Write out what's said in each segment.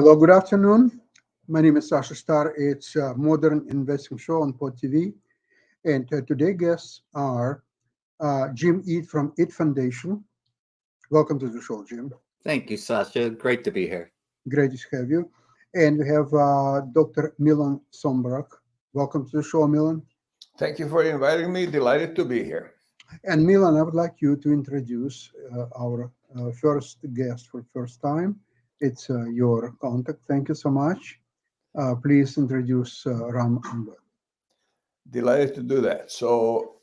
Hello, good afternoon. My name is Sasha Star. It's a modern investing show on Pod TV. And today guests are Jim Eat from Eat Foundation. Welcome to the show, Jim. Thank you, Sasha. Great to be here. Great to have you. And we have Dr. Milan Sombrak. Welcome to the show, Milan. Thank you for inviting me. Delighted to be here. And Milan, I would like you to introduce our first guest for the first time. It's your contact. Thank you so much. Please introduce Ram Amber. Delighted to do that. So,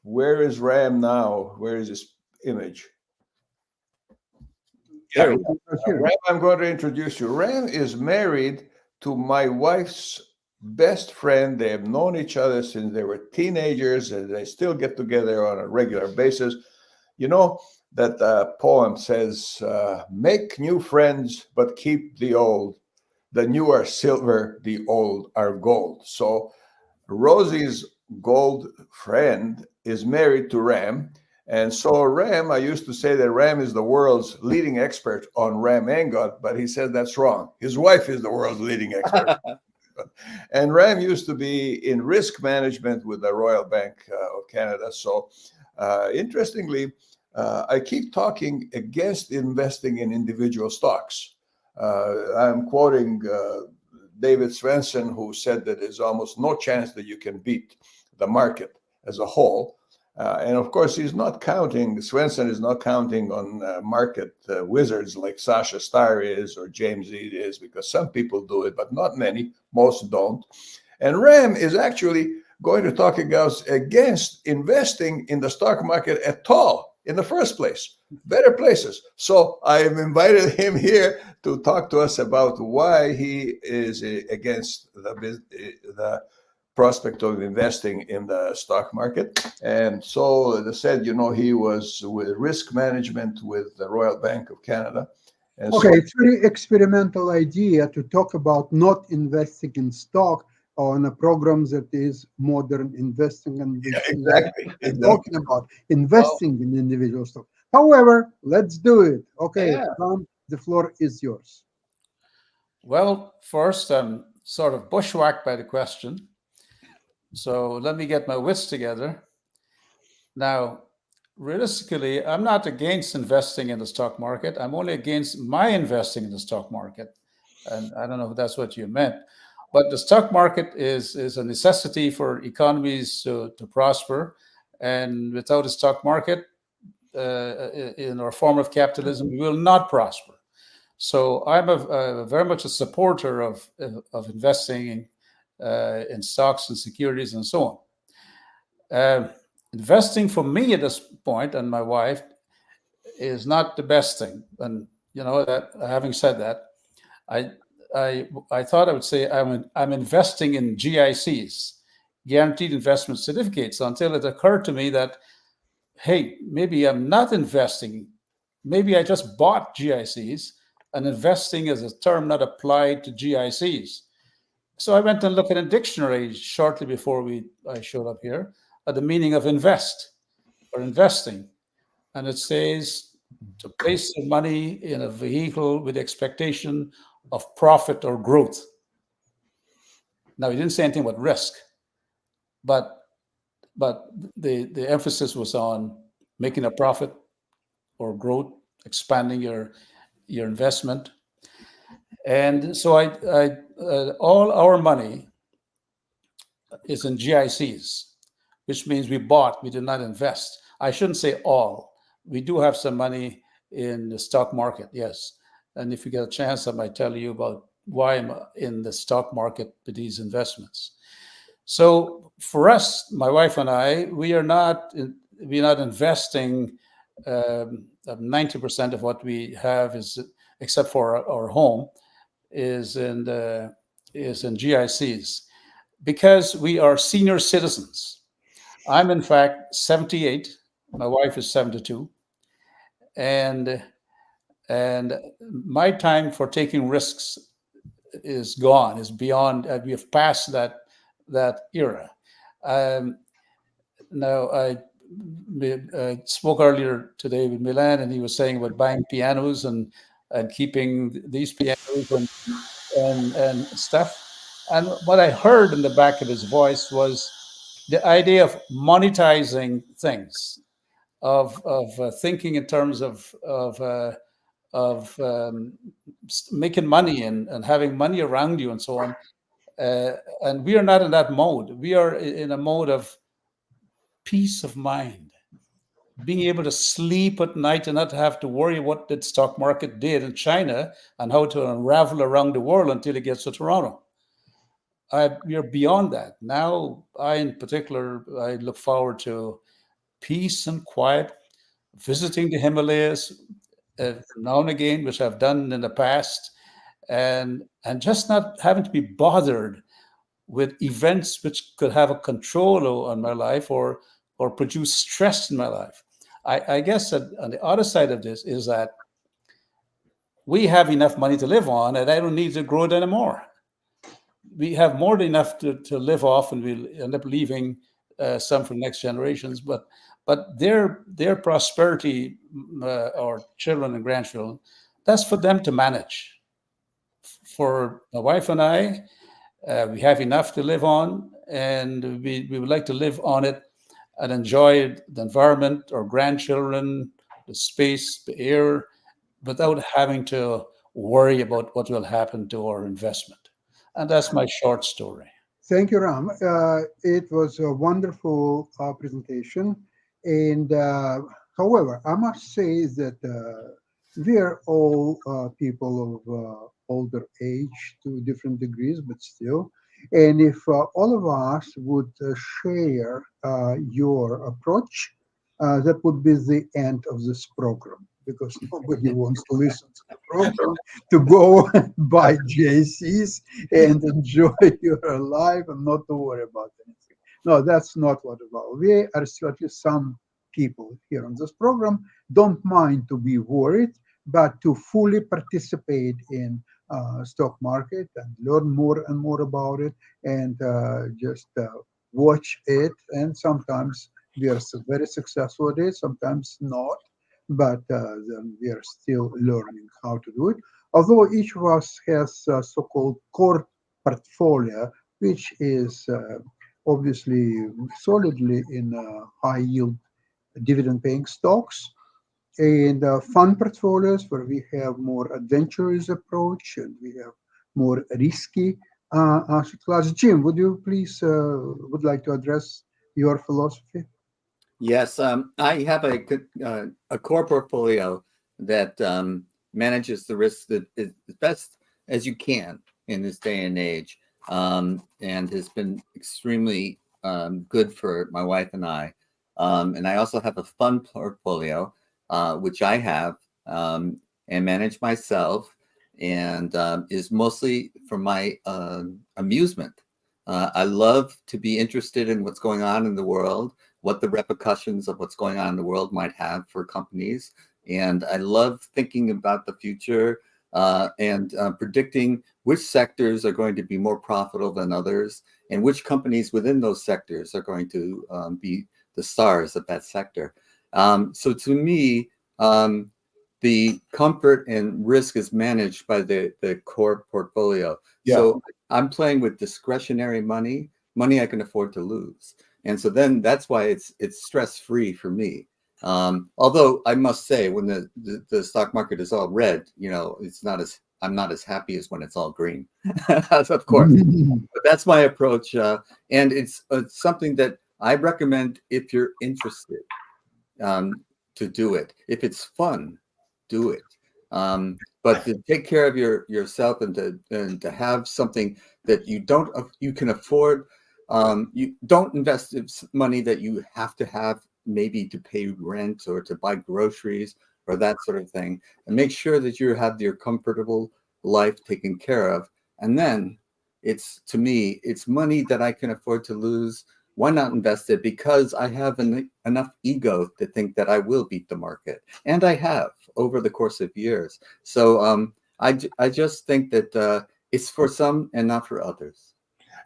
where is Ram now? Where is his image? Here Yeah, we go. Ram, I'm going to introduce you. Ram is married to my wife's best friend. They have known each other since they were teenagers, and they still get together on a regular basis. You know, that poem says, make new friends, but keep the old. The new are silver, the old are gold. So Rosie's gold friend is married to Ram. And so Ram, I used to say that Ram is the world's leading expert on Ram Angot, but he said that's wrong. His wife is the world's leading expert. And Ram used to be in risk management with the Royal Bank of Canada. So interestingly, I keep talking against investing in individual stocks. I'm quoting David Svensson, who said that there's almost no chance that you can beat the market as a whole. And of course, Svensson is not counting on market wizards like Sasha Starr is or James Ead is, because some people do it, but not many. Most don't. And Ram is actually going to talk against investing in the stock market at all in the first place. Better places. So I have invited him here to talk to us about why he is against the prospect of investing in the stock market. And so, as I said, he was with risk management with the Royal Bank of Canada. And Okay, it's very experimental idea to talk about not investing in stock or in a program that is modern investing and exactly. talking about investing in individual stock. However, let's do it. Okay, Yeah. Ram, the floor is yours. Well, first, I'm sort of bushwhacked by the question. So let me get my wits together. Now, realistically, I'm not against investing in the stock market. I'm only against my investing in the stock market. And I don't know if that's what you meant. But the stock market is a necessity for economies to prosper. And without a stock market, in our form of capitalism, we will not prosper. So I'm very much a supporter of investing in stocks and securities and so on. Investing for me at this point and my wife is not the best thing. And that having said that, I thought I would say I'm investing in GICs, guaranteed investment certificates, until it occurred to me that, hey, maybe I'm not investing. Maybe I just bought GICs, and investing is a term not applied to GICs. So I went and looked at a dictionary shortly before I showed up here at the meaning of invest or investing. And it says to place the money in a vehicle with expectation of profit or growth. Now, he didn't say anything about risk, but the emphasis was on making a profit or growth, expanding your investment. And so all our money is in GICs, which means we did not invest. I shouldn't say all. We do have some money in the stock market, yes. And if you get a chance, I might tell you about why I'm in the stock market with these investments. So for us, my wife and I, we're not investing 90% of what we have is, except for our home, is in GICs, because we are senior citizens. I'm in fact 78. My wife is 72, and my time for taking risks is gone. Is beyond. We have passed that era. Now I spoke earlier today with Milan, and he was saying about buying pianos and and keeping these pianos and stuff. And what I heard in the back of his voice was the idea of monetizing things, of thinking in terms of making money and having money around you and so on. And we are not in that mode. We are in a mode of peace of mind, being able to sleep at night and not have to worry what the stock market did in China and how to unravel around the world until it gets to Toronto. We are beyond that. Now, in particular, I look forward to peace and quiet, visiting the Himalayas now and again, which I've done in the past, and just not having to be bothered with events which could have a control on my life or produce stress in my life. I guess that on the other side of this is that we have enough money to live on, and I don't need to grow it anymore. We have more than enough to live off, and we'll end up leaving some for next generations. But their prosperity, or children and grandchildren, that's for them to manage. For my wife and I, we have enough to live on, and we would like to live on it and enjoy the environment, our grandchildren, the space, the air, without having to worry about what will happen to our investment. And that's my short story. Thank you, Ram. It was a wonderful presentation. And however, I must say that we are all people of older age to different degrees, but still. And if all of us would share your approach, that would be the end of this program, because nobody wants to listen to the program, to go buy JCs and enjoy your life and not to worry about anything. No, that's not what about. We are certainly some people here on this program don't mind to be worried, but to fully participate in stock market and learn more and more about it, and just watch it. And sometimes we are very successful at it, sometimes not, but then we are still learning how to do it. Although each of us has a so-called core portfolio, which is obviously solidly in high yield dividend paying stocks, and fund portfolios where we have more adventurous approach and we have more risky asset class. Jim, would you please would like to address your philosophy? Yes, I have a core portfolio that manages the risks that is best as you can in this day and age, and has been extremely good for my wife and I. And I also have a fund portfolio, which I have and manage myself, and is mostly for my amusement. I love to be interested in what's going on in the world, what the repercussions of what's going on in the world might have for companies. And I love thinking about the future and predicting which sectors are going to be more profitable than others, and which companies within those sectors are going to be the stars of that sector. So to me, the comfort and risk is managed by the core portfolio. Yeah. So I'm playing with discretionary money I can afford to lose. And so then that's why it's stress-free for me. Although I must say, when the stock market is all red, I'm not as happy as when it's all green, of course. But that's my approach. And it's something that I recommend if you're interested to do it. If it's fun, do it. But to take care of yourself and to have something that you can afford. You don't invest money that you have to have, maybe to pay rent or to buy groceries or that sort of thing, and make sure that you have your comfortable life taken care of. And then to me, it's money that I can afford to lose. Why not invest it? Because I have enough ego to think that I will beat the market, and I have over the course of years. So I just think that it's for some and not for others.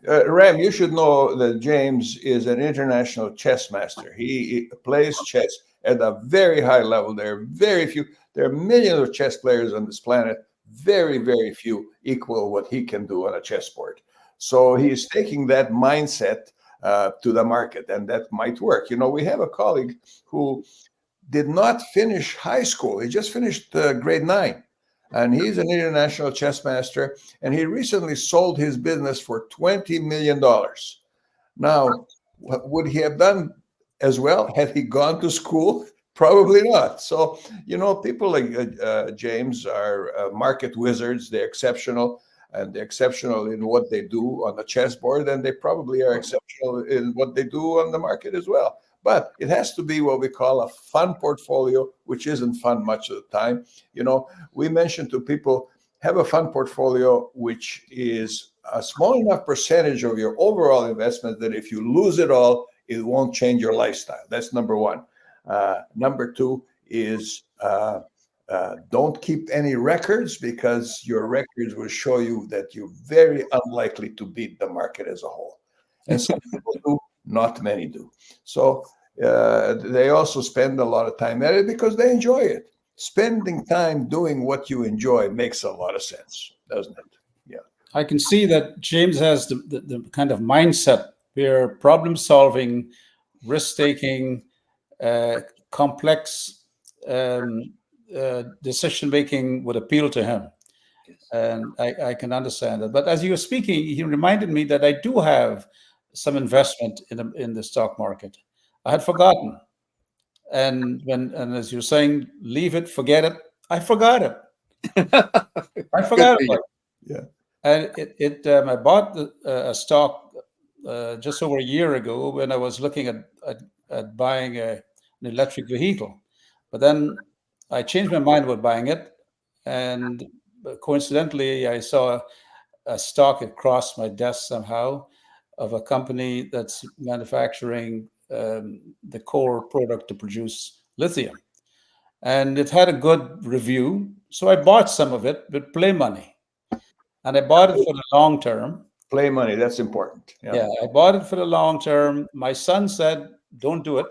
Ram, you should know that James is an international chess master. He plays chess. at a very high level. There are very few. There are millions of chess players on this planet. Very, very few equal what he can do on a chessboard. So he's taking that mindset to the market, and that might work. You know, we have a colleague who did not finish high school. He just finished grade 9. And he's an international chess master. And he recently sold his business for $20 million. Now, would he have done as well had he gone to school? Probably not. So, you know, people like James are market wizards. They're exceptional. And they're exceptional in what they do on the chessboard. And they probably are exceptional in what they do on the market as well. But it has to be what we call a fund portfolio, which isn't fun much of the time. You know, we mentioned to people, have a fund portfolio which is a small enough percentage of your overall investment that if you lose it all, it won't change your lifestyle. That's number one. Number two is don't keep any records, because your records will show you that you're very unlikely to beat the market as a whole. And some people do. Not many do. So they also spend a lot of time at it because they enjoy it. Spending time doing what you enjoy makes a lot of sense, doesn't it? Yeah. I can see that James has the kind of mindset where problem solving, risk taking, complex decision making would appeal to him. And I can understand that. But as you were speaking, he reminded me that I do have some investment in the stock market. I had forgotten, and as you're saying, leave it, forget it. I forgot it. I forgot it. Yeah. And I bought a stock just over a year ago when I was looking at buying an electric vehicle, but then I changed my mind about buying it, and coincidentally, I saw a stock had crossed my desk somehow, of a company that's manufacturing the core product to produce lithium. And it had a good review. So I bought some of it with play money. And I bought it for the long term. Play money, that's important. Yeah, I bought it for the long term. My son said, don't do it.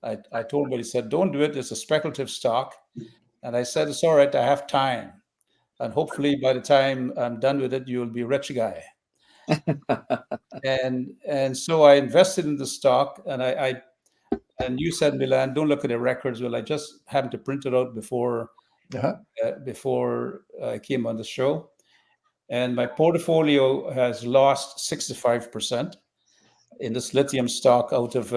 I told him what he said, don't do it. It's a speculative stock. And I said, it's all right, I have time. And hopefully by the time I'm done with it, you'll be a rich guy. and so I invested in the stock, and you said, Milan, don't look at the records. Well, I just happened to print it out before I came on the show, and my portfolio has lost 65% in this lithium stock out of.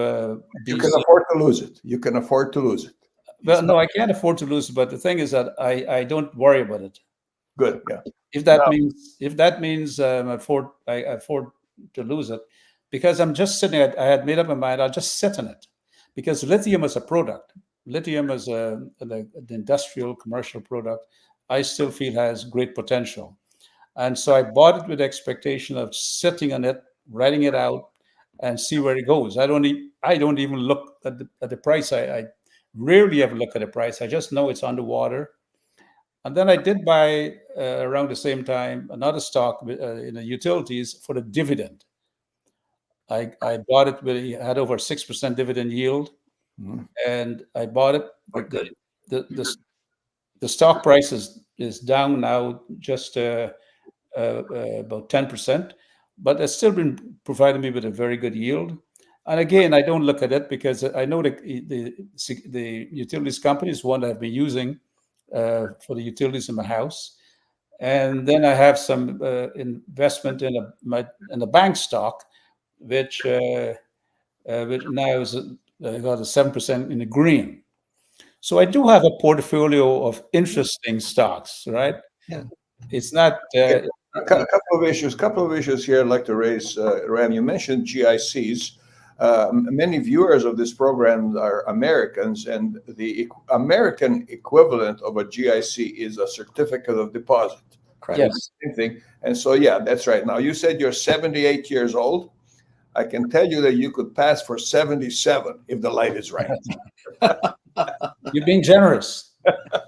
You can afford to lose it. You can afford to lose it. Well, no, I can't afford to lose it. But the thing is that I don't worry about it. Good. Yeah. If that means I afford to lose it, because I'm just sitting. I had made up my mind. I'll just sit in it, because lithium is a product. Lithium is an industrial commercial product. I still feel has great potential, and so I bought it with the expectation of sitting on it, writing it out, and see where it goes. I don't even look at the price. I rarely ever look at the price. I just know it's underwater. And then I did buy around the same time another stock in the utilities for the dividend. I bought it it had over 6% dividend yield, and I bought it. The stock price is down now, just about 10%, but it's still been providing me with a very good yield. And again, I don't look at it because I know the utilities company is one that I've been using for the utilities in my house, and then I have some investment in a bank stock, which now is got a 7% in the green. So I do have a portfolio of interesting stocks, right? Yeah. It's not. A couple of issues here I'd like to raise. Ram, you mentioned GICs. Many viewers of this program are Americans, and the American equivalent of a GIC is a certificate of deposit. Yes. Same thing. And so, yeah, that's right. Now, you said you're 78 years old. I can tell you that you could pass for 77 if the light is right. You're being generous.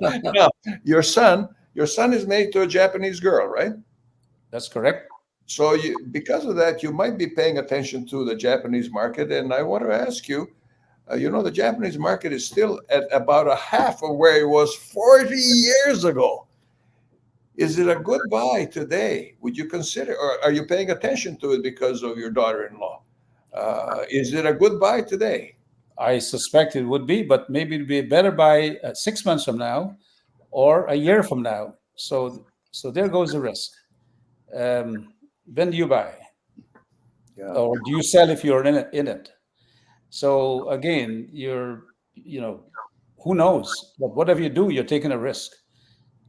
Now, your son is married to a Japanese girl, right? That's correct. So because of that, you might be paying attention to the Japanese market. And I want to ask you, the Japanese market is still at about a half of where it was 40 years ago. Is it a good buy today? Would you consider, or are you paying attention to it because of your daughter-in-law? Is it a good buy today? I suspect it would be, but maybe it'd be a better buy 6 months from now or a year from now. So there goes the risk. When do you buy? Yeah. Or do you sell if you're in it? So again, who knows? But whatever you do, you're taking a risk.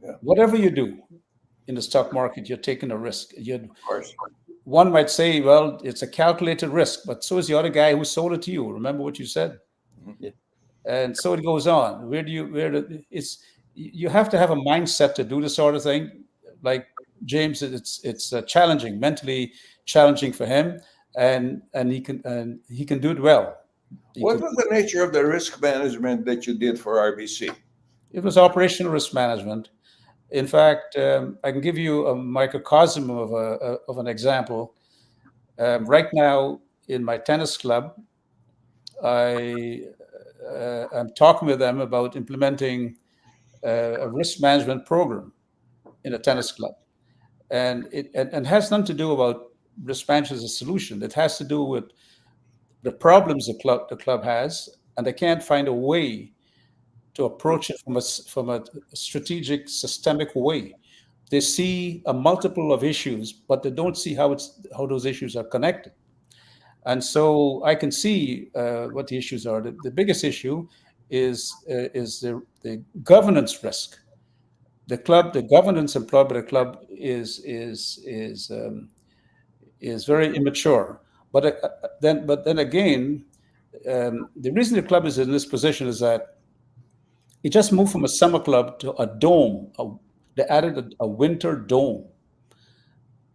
Yeah. Whatever you do in the stock market, you're taking a risk. Of course. One might say, well, it's a calculated risk, but so is the other guy who sold it to you. Remember what you said? Yeah. And so it goes on. You have to have a mindset to do this sort of thing. Like James, it's challenging, mentally challenging for him, and he can do it well. What was the nature of the risk management that you did for RBC? It was operational risk management. In fact, I can give you a microcosm of an example. Right now, in my tennis club, I'm talking with them about implementing a risk management program in a tennis club, and it has nothing to do about risk management as a solution. It has to do with the problems the club has, and they can't find a way to approach it from a strategic, systemic way. They see a multiple of issues, but they don't see how those issues are connected. And so I can see what the issues are. The biggest issue is the governance risk. The governance employed by the club is very immature. But then again, the reason the club is in this position is that it just moved from a summer club to a dome. They added a winter dome.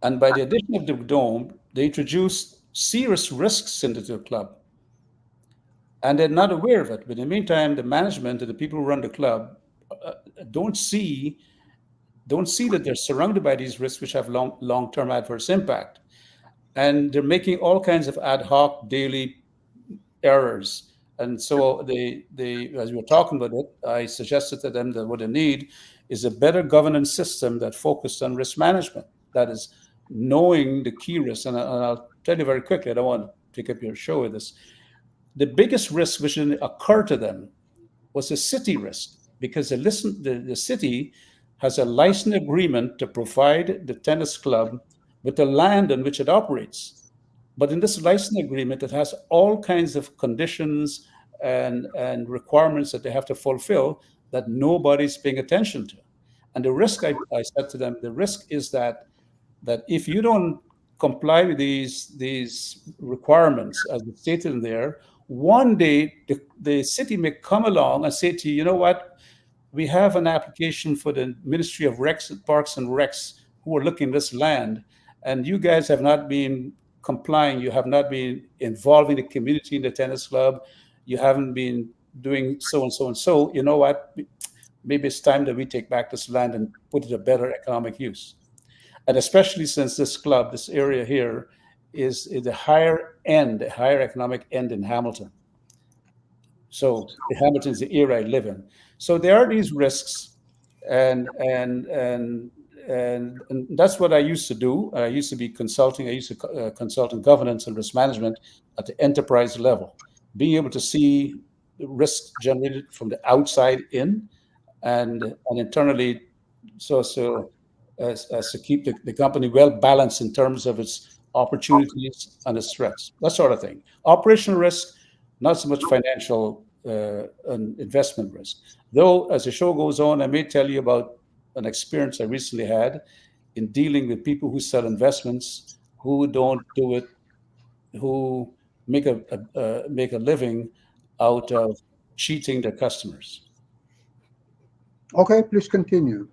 And by the addition of the dome, they introduced serious risks into the club. And they're not aware of it. But in the meantime, the management and the people who run the club don't see that they're surrounded by these risks, which have long-term adverse impact. And they're making all kinds of ad hoc daily errors. And so as we were talking about it, I suggested to them that what they need is a better governance system that focused on risk management. That is knowing the key risks. And I'll tell you very quickly, I don't want to pick up your show with this. The biggest risk which didn't occur to them was the city risk, because the city has a license agreement to provide the tennis club with the land on which it operates. But in this license agreement, it has all kinds of conditions and requirements that they have to fulfill that nobody's paying attention to. And the risk, I said to them, the risk is that if you don't comply with these requirements as it's stated in there, one day the city may come along and say to you, you know what, we have an application for the Ministry of Parks and Recs who are looking at this land, and you guys have not been complying, you have not been involving the community in the tennis club, you haven't been doing so and so and so, you know what, maybe it's time that we take back this land and put it to better economic use. And especially since this club, this area here, is the higher economic end in Hamilton. So Hamilton is the area I live in. So there are these risks, and that's what I used to do. I used to be consulting. I used to consult in governance and risk management at the enterprise level, being able to see the risks generated from the outside in, and internally, so as to keep the company well balanced in terms of its opportunities and its threats, that sort of thing. Operational risk, not so much financial and investment risk. Though, as the show goes on, I may tell you about an experience I recently had in dealing with people who sell investments, who don't do it, who make a living out of cheating their customers. Okay, please continue.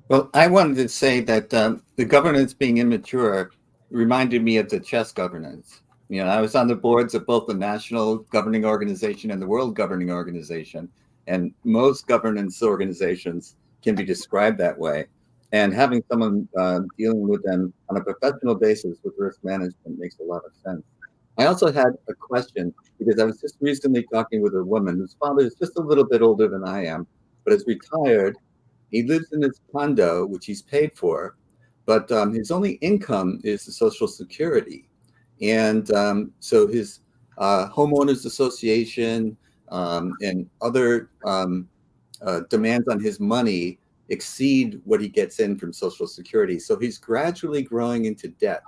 Well, I wanted to say that the governance being immature reminded me of the chess governance. I was on the boards of both the National Governing Organization and the World Governing Organization, and most governance organizations can be described that way. And having someone dealing with them on a professional basis with risk management makes a lot of sense. I also had a question because I was just recently talking with a woman whose father is just a little bit older than I am, but is retired. He lives in his condo, which he's paid for, but his only income is the Social Security. And so his homeowners association and other demands on his money exceed what he gets in from Social Security. So he's gradually growing into debt.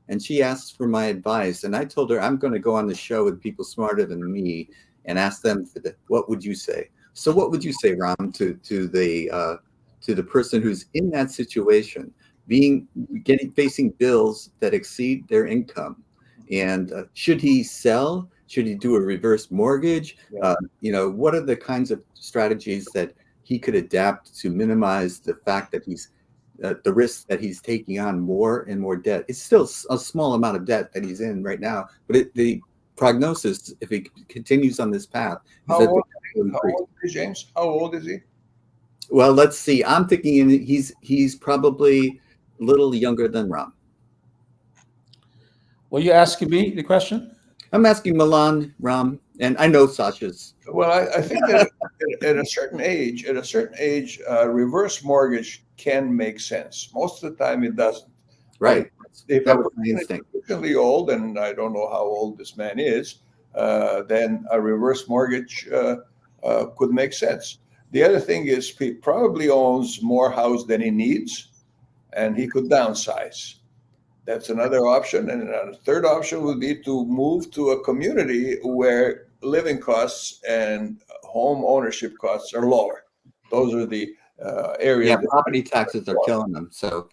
And she asked for my advice, and I told her I'm going to go on the show with people smarter than me and ask them for what would you say? So what would you say, Ram, to the person who's in that situation, facing bills that exceed their income? And should he sell? Should he do a reverse mortgage? What are the kinds of strategies that he could adapt to minimize the fact that he's the risk that he's taking on more and more debt? It's still a small amount of debt that he's in right now, but the prognosis, if he continues on this path, is How that old, will how increase. old is James? How old is he? Well, let's see. I'm thinking he's probably a little younger than Ram. Were you asking me the question? I'm asking Milan, Ram, and I know Sasha's. Well, I think that at a certain age, reverse mortgage can make sense. Most of the time, it doesn't. Right. If That a was my person is instinct. sufficiently old, and I don't know how old this man is, then a reverse mortgage could make sense. The other thing is he probably owns more house than he needs, and he could downsize. That's another option. And a third option would be to move to a community where living costs and home ownership costs are lower. Those are the areas. Yeah, property taxes are killing them. So,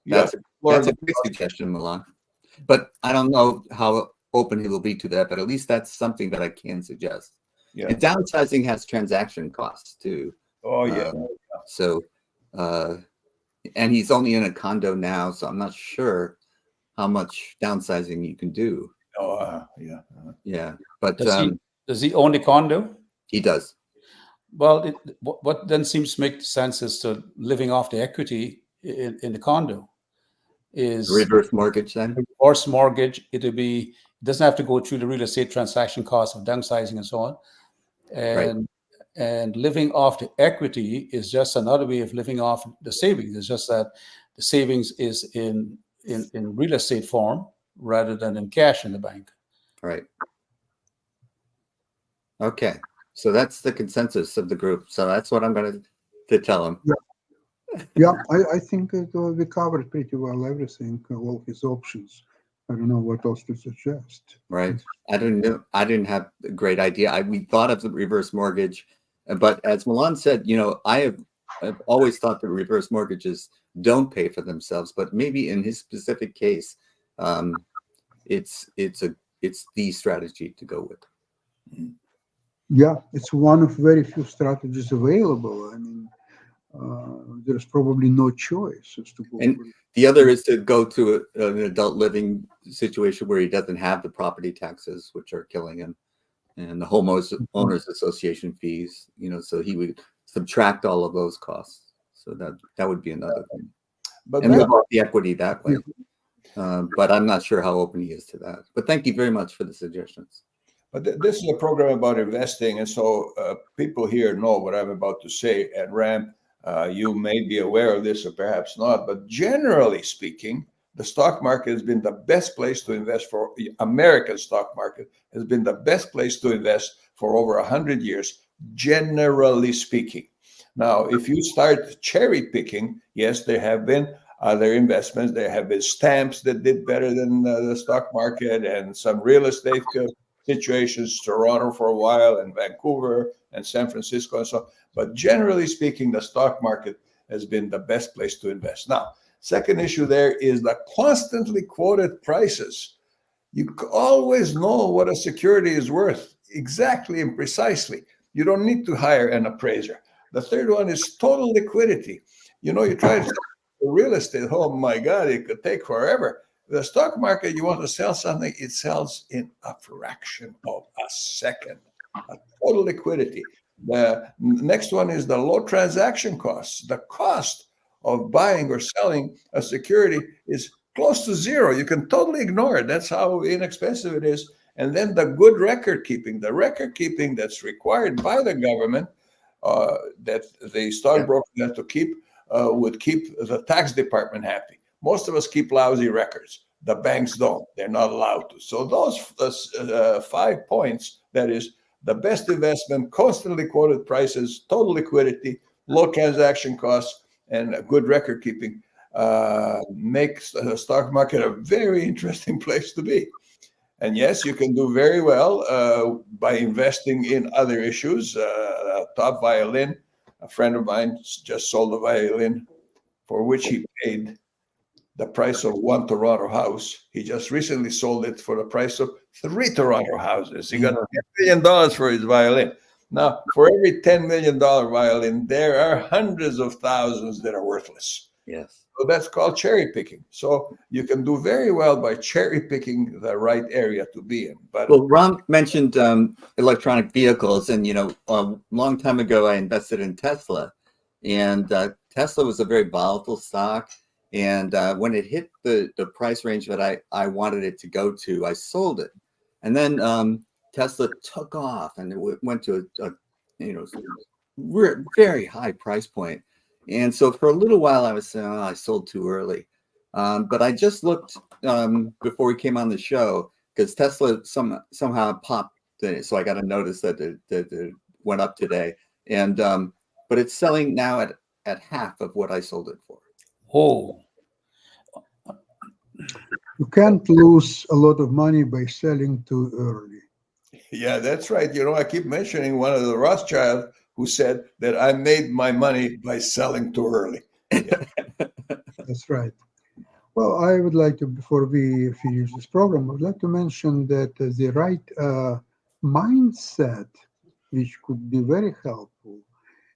that's a great suggestion, Milan. But I don't know how open he will be to that, but at least that's something that I can suggest. Yeah. And downsizing has transaction costs too. Oh, yeah. So, and he's only in a condo now, so I'm not sure how much downsizing you can do. Oh, yeah. Yeah, but Does he own the condo? he does. Well, what then seems to make sense is to living off the equity in the condo is Reverse mortgage then? reverse mortgage. It doesn't have to go through the real estate transaction costs of downsizing and so on. And living off the equity is just another way of living off the savings. It's just that the savings is in real estate form rather than in cash in the bank. Right. Okay. So that's the consensus of the group. So that's what I'm going to tell him. Yeah, I think we covered pretty well everything, all his options. I don't know what else to suggest. Right. I didn't have a great idea. We thought of the reverse mortgage, but as Milan said, I've always thought that reverse mortgages don't pay for themselves, but maybe in his specific case, it's the strategy to go with. Yeah, it's one of very few strategies available. I mean, there's probably no choice as to go. And the other is to go to an adult living situation where he doesn't have the property taxes, which are killing him, and the homeowners association fees. So he would subtract all of those costs. So that would be another thing. But and live off the equity that way. But I'm not sure how open he is to that. But thank you very much for the suggestions. But this is a program about investing, and so people here know what I'm about to say. At Ram, you may be aware of this or perhaps not, but generally speaking, the stock market has been the best place to invest for American stock market has been the best place to invest for over 100 years, generally speaking. Now, if you start cherry picking, yes, there have been other investments. There have been stamps that did better than the stock market, and some real estate situations, Toronto for a while, and Vancouver and San Francisco and so on. But generally speaking, the stock market has been the best place to invest. Now, second issue there is the constantly quoted prices. You always know what a security is worth exactly and precisely. You don't need to hire an appraiser. The third one is total liquidity. You try to sell real estate, oh my God, it could take forever. The stock market, you want to sell something, it sells in a fraction of a second. A total liquidity. The next one is the low transaction costs. The cost of buying or selling a security is close to zero. You can totally ignore it. That's how inexpensive it is. And then the good record keeping, that's required by the government, that the stockbroker has to keep, would keep the tax department happy. Most of us keep lousy records. The banks don't. They're not allowed to. So those 5 points, that is the best investment, constantly quoted prices, total liquidity, low transaction costs, and good record keeping, makes the stock market a very interesting place to be. And yes, you can do very well by investing in other issues. Top violin, a friend of mine just sold a violin for which he paid the price of 1 Toronto house. He just recently sold it for the price of 3 Toronto houses. He got $10 million for his violin. Now, for every $10 million violin, there are hundreds of thousands that are worthless. Yes. So that's called cherry picking. So you can do very well by cherry picking the right area to be in. But well, Ron mentioned electronic vehicles, and a long time ago, I invested in Tesla, and Tesla was a very volatile stock. And when it hit the price range that I wanted it to go to, I sold it. And then Tesla took off, and it went to a very high price point. And so for a little while, I was saying, oh, I sold too early. But I just looked before we came on the show, because Tesla somehow popped. So I got a notice that it went up today. And but it's selling now at half of what I sold it for. Oh, You can't lose a lot of money by selling too early. yeah, that's right. I keep mentioning one of the Rothschild who said that I made my money by selling too early. Yeah. That's right. Well, I would like to, before we finish this program, I would like to mention that the right mindset, which could be very helpful,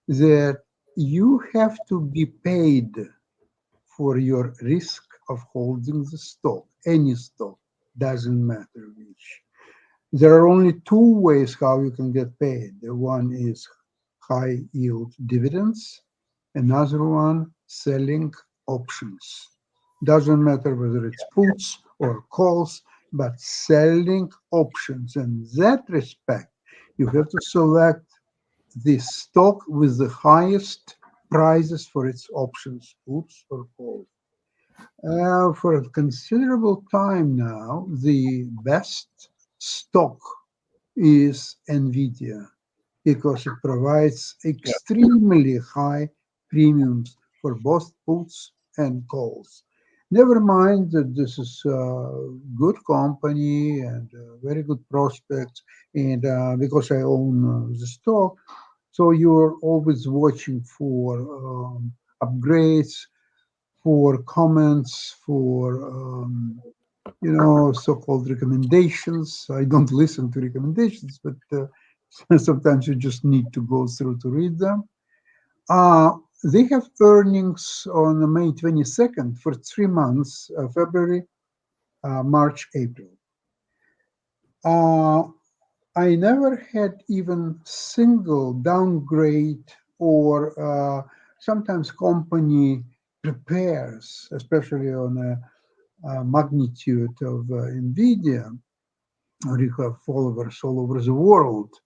that you have to be paid for your risk of holding the stock, any stock, doesn't matter which. There are only 2 ways how you can get paid. One is high yield dividends, another one selling options. Doesn't matter whether it's puts or calls, but selling options. In that respect, you have to select the stock with the highest prices for its options, puts or calls. For a considerable time now, the best stock is NVIDIA, because it provides extremely high premiums for both puts and calls. Never mind that this is a good company and very good prospects, and because I own the stock, so you're always watching for upgrades, for comments, for so-called recommendations. I don't listen to recommendations, but sometimes you just need to go through to read them. They have earnings on May 22nd for 3 months, February, March, April. I never had even single downgrade, or sometimes company prepares, especially on a magnitude of NVIDIA, or you have followers all over the world.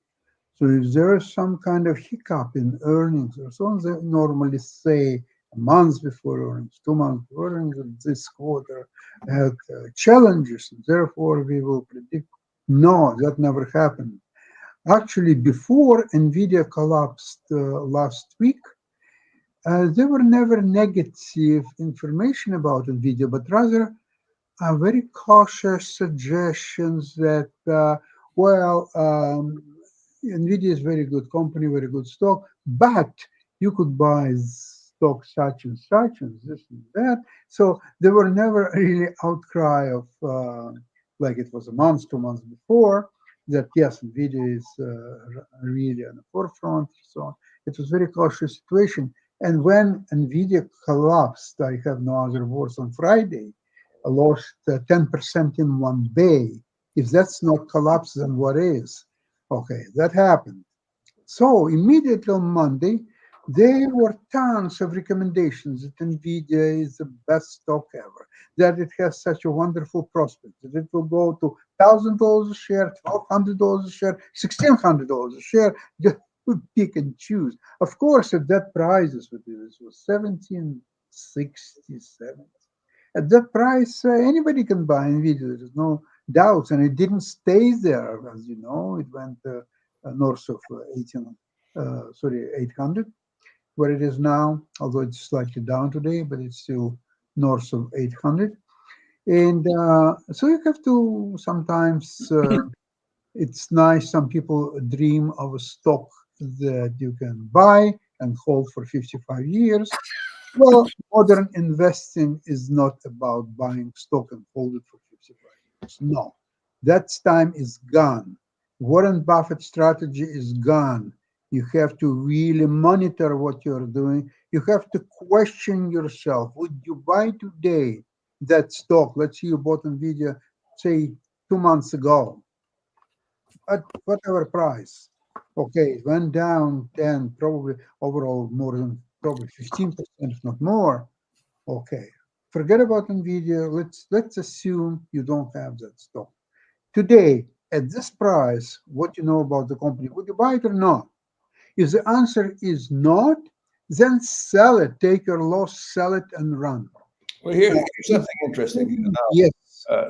So if there is some kind of hiccup in earnings or so on, they normally say a month before earnings, 2 months before earnings, this quarter had challenges, and therefore we will predict. No, that never happened. Actually, before NVIDIA collapsed last week, there were never negative information about NVIDIA, but rather very cautious suggestions that, NVIDIA is a very good company, very good stock, but you could buy stock such and such and this and that. So there were never really outcry of, like it was a month, 2 months before, that yes, NVIDIA is really on the forefront, so on. It was a very cautious situation. And when NVIDIA collapsed, I have no other words, on Friday, lost 10% in one day. If that's not collapse, then what is? Okay, that happened. So immediately on Monday, There were tons of recommendations that NVIDIA is the best stock ever, that it has such a wonderful prospect, that it will go to $1,000 a share, $1,200 a share, $1,600 a share. Just pick and choose. Of course, at that price, this was 1767. At that price, anybody can buy NVIDIA. There's no doubts, and it didn't stay there, as you know. It went north of 800, where it is now, although it's slightly down today, but it's still north of 800. And so you have to sometimes, it's nice, some people dream of a stock that you can buy and hold for 55 years. Well, modern investing is not about buying stock and hold it for 55 years. No, that time is gone. Warren Buffett strategy is gone. You have to really monitor what you're doing. You have to question yourself. Would you buy today that stock? Let's say you bought NVIDIA, say 2 months ago, at whatever price. Okay, it went down 10, probably overall more than probably 15%, if not more. Okay, forget about NVIDIA. Let's assume you don't have that stock. Today, at this price, what you know about the company, would you buy it or not? If the answer is not, then sell it. Take your loss, sell it, and run. Well, here's something interesting. Now, Yes.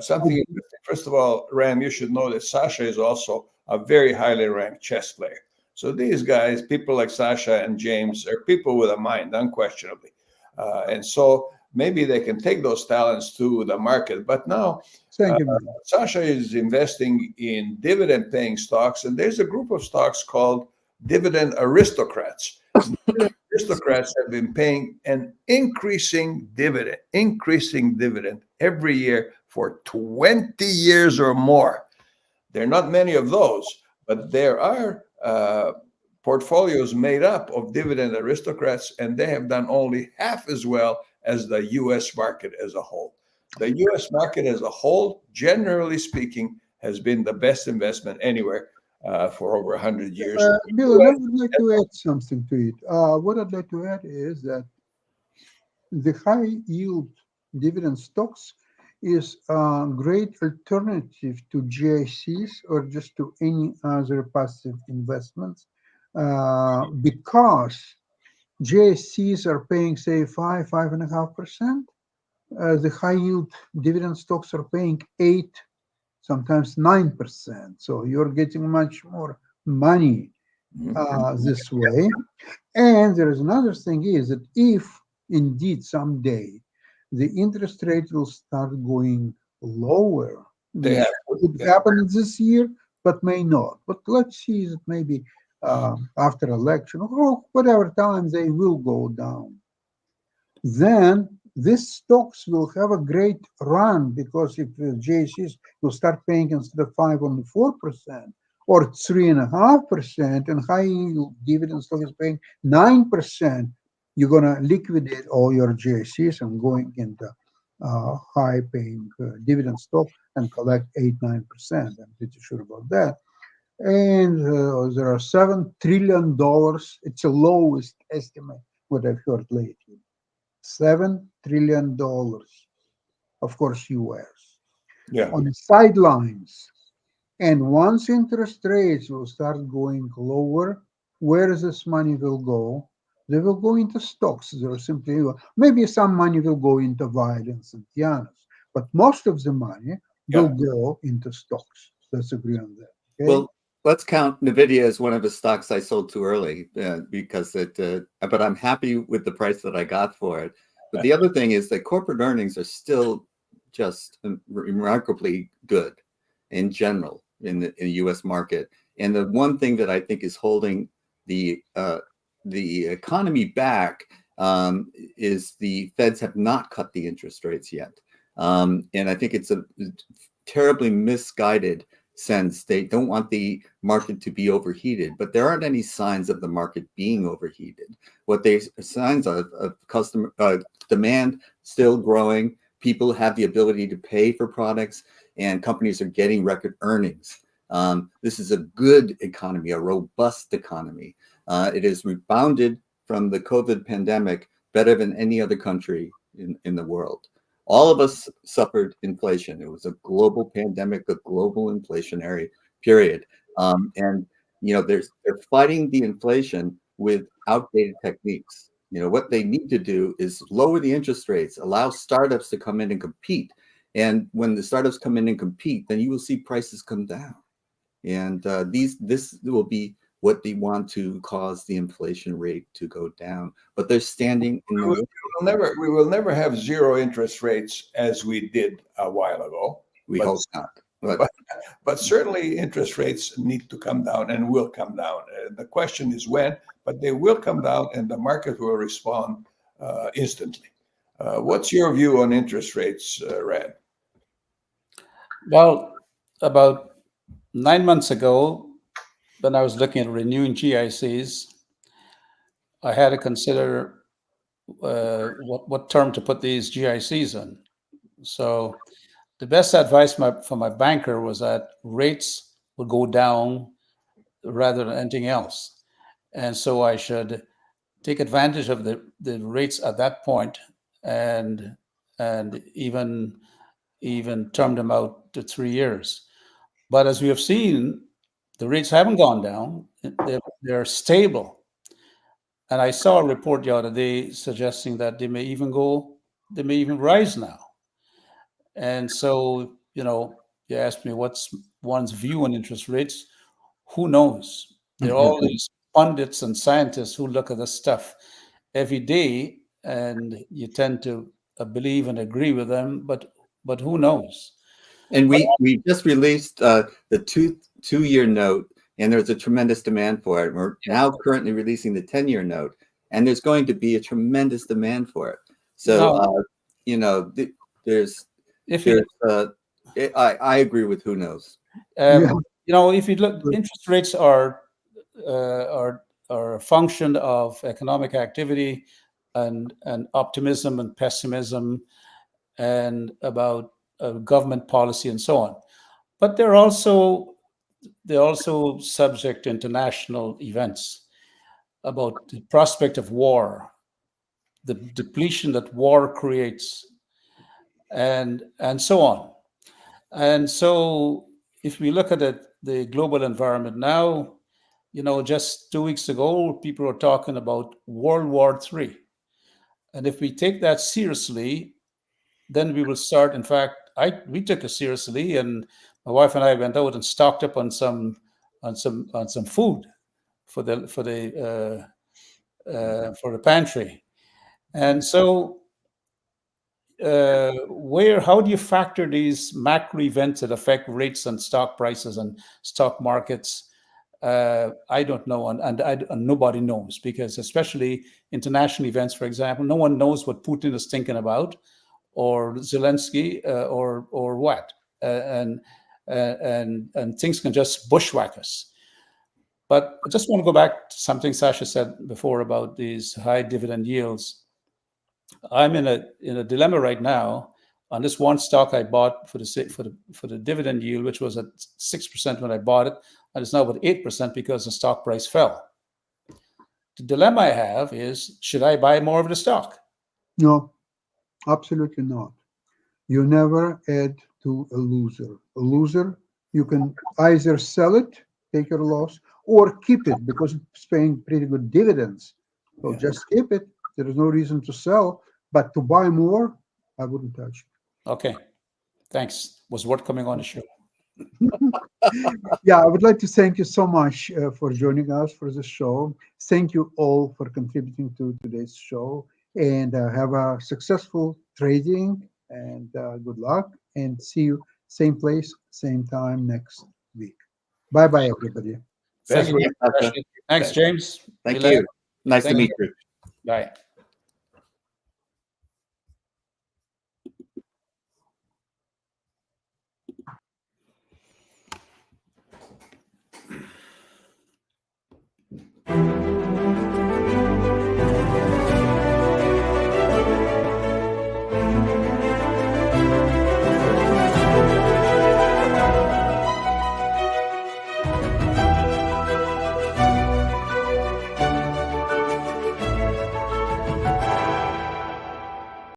something interesting. First of all, Ram, you should know that Sasha is also a very highly ranked chess player. So these guys, people like Sasha and James, are people with a mind, unquestionably. And so maybe they can take those talents to the market. But now, Thank you. Sasha is investing in dividend-paying stocks, and there's a group of stocks called dividend aristocrats. Aristocrats have been paying an increasing dividend every year for 20 years or more. There are not many of those, but there are portfolios made up of dividend aristocrats, and they have done only half as well as the U.S. market as a whole. The U.S. market as a whole, generally speaking, has been the best investment anywhere for over 100 years. Bill, I would like to add something to it. What I'd like to add is that the high yield dividend stocks is a great alternative to GICs or just to any other passive investments because GICs are paying, say, 5.5%. The high yield dividend stocks are paying 8, sometimes 9%. So you're getting much more money this way. And there is another thing is that if indeed someday the interest rate will start going lower, They it happen this year, but may not. But let's see that maybe after election or whatever time they will go down. Then these stocks will have a great run because if the JCs will start paying instead of 5 only 4% or 3.5%, and high yield dividend stock is paying 9%, you're gonna liquidate all your JCs and going into high paying dividend stock and collect 8-9%. I'm pretty sure about that. And there are $7 trillion. It's the lowest estimate what I've heard lately. $7 trillion, of course, US, on the sidelines. And once interest rates will start going lower, where this money will go? They will go into stocks. There are simply, maybe some money will go into violence and Tianos, but most of the money will go into stocks. Let's agree on that. Okay? Well, let's count NVIDIA as one of the stocks I sold too early because but I'm happy with the price that I got for it. But the other thing is that corporate earnings are still just remarkably good in general in the U.S. market. And the one thing that I think is holding the economy back is the Feds have not cut the interest rates yet. And I think it's a terribly misguided sense. They don't want the market to be overheated, but there aren't any signs of the market being overheated. What they signs of customer demand still growing. People have the ability to pay for products, and companies are getting record earnings. This is a good economy, a robust economy. It has rebounded from the COVID pandemic better than any other country in the world. All of us suffered inflation. It was a global pandemic, a global inflationary period. And they're fighting the inflation with outdated techniques. What they need to do is lower the interest rates, allow startups to come in and compete. And when the startups come in and compete, then you will see prices come down. And this will be what they want to cause the inflation rate to go down. But they're standing in the We will never have zero interest rates as we did a while ago. We hope not. But certainly interest rates need to come down and will come down. The question is when, but they will come down and the market will respond instantly. What's your view on interest rates, Rand? Well, about 9 months ago, when I was looking at renewing GICs, I had to consider what term to put these GICs in. So the best advice from my banker was that rates would go down rather than anything else. And so I should take advantage of the rates at that point and even term them out to 3 years. But as we have seen, the rates haven't gone down. They're stable. And I saw a report the other day suggesting that they may even rise now. And so, you asked me what's one's view on interest rates. Who knows? There are all these pundits and scientists who look at this stuff every day, and you tend to believe and agree with them, but who knows? And we just released the two-year note, and there's a tremendous demand for it. We're now currently releasing the 10-year note, and there's going to be a tremendous demand for it. So, I agree with who knows. If you look, interest rates are a function of economic activity and optimism and pessimism and about government policy and so on. But they're also subject to international events about the prospect of war, the depletion that war creates, and so on. And so if we look at the global environment now, just 2 weeks ago, people were talking about World War III. And if we take that seriously, then we will start. In fact, we took it seriously, and my wife and I went out and stocked up on some food for the pantry. And so, how do you factor these macro events that affect rates and stock prices and stock markets? I don't know, and nobody knows, because especially international events, for example, no one knows what Putin is thinking about, or Zelensky, or what, and things can just bushwhack us. But I just want to go back to something Sasha said before about these high dividend yields. I'm in a dilemma right now on this one stock I bought for the dividend yield, which was at 6% when I bought it, and it's now about 8% because the stock price fell. The dilemma I have is, should I buy more of the stock? No, absolutely not. You never add to a loser. A loser, you can either sell it, take your loss, or keep it because it's paying pretty good dividends. So just keep it. There is no reason to sell, but to buy more, I wouldn't touch it. Okay, thanks. Was worth coming on the show. Yeah, I would like to thank you so much for joining us for this show. Thank you all for contributing to today's show, and have a successful trading, and good luck, and see you same place, same time next week. Bye-bye, everybody. Thank you. Thanks, James. Thank you. Nice to meet you. Bye.